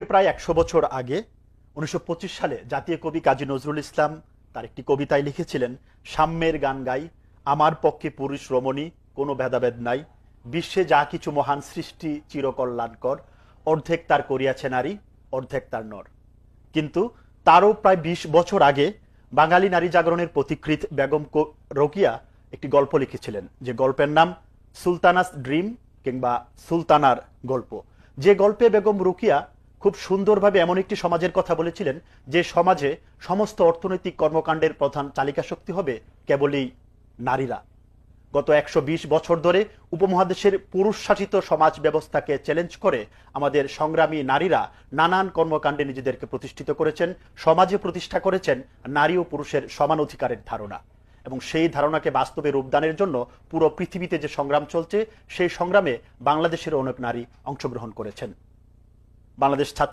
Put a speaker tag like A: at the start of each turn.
A: প্রায় ১০০ বছর আগে ১৯২৫ সালে জাতীয় কবি কাজী নজরুল ইসলাম তার একটি কবিতায় লিখেছিলেন, সাম্যের গান গাই, আমার পক্ষে পুরুষ রমণী, কোনো ভেদাভেদ নাই, বিশ্বে যা কিছু মহান সৃষ্টি চিরকল্যাণকর, অর্ধেক তার করিয়াছে নারী, অর্ধেক তার নর। কিন্তু তারও প্রায় ২০ বছর আগে বাঙালি নারী জাগরণের পথিকৃৎ বেগম রোকিয়া একটি গল্প লিখেছিলেন, যে গল্পের নাম সুলতানাস ড্রিম কিংবা সুলতানার গল্প। যে গল্পে বেগম রোকিয়া খুব সুন্দরভাবে এমন একটি সমাজের কথা বলেছিলেন যে সমাজে সমস্ত অর্থনৈতিক কর্মকাণ্ডের প্রধান চালিকা শক্তি হবে কেবলই নারীরা। গত ১২০ বছর ধরে উপমহাদেশের পুরুষ শাসিত সমাজ ব্যবস্থাকে চ্যালেঞ্জ করে আমাদের সংগ্রামী নারীরা নানান কর্মকাণ্ডে নিজেদেরকে প্রতিষ্ঠিত করেছেন, সমাজে প্রতিষ্ঠা করেছেন নারী ও পুরুষের সমান অধিকারের ধারণা। এবং সেই ধারণাকে বাস্তবে রূপদানের জন্য পুরো পৃথিবীতে যে সংগ্রাম চলছে, সেই সংগ্রামে বাংলাদেশের অনেক নারী অংশগ্রহণ করেছেন। বাংলাদেশ ছাত্র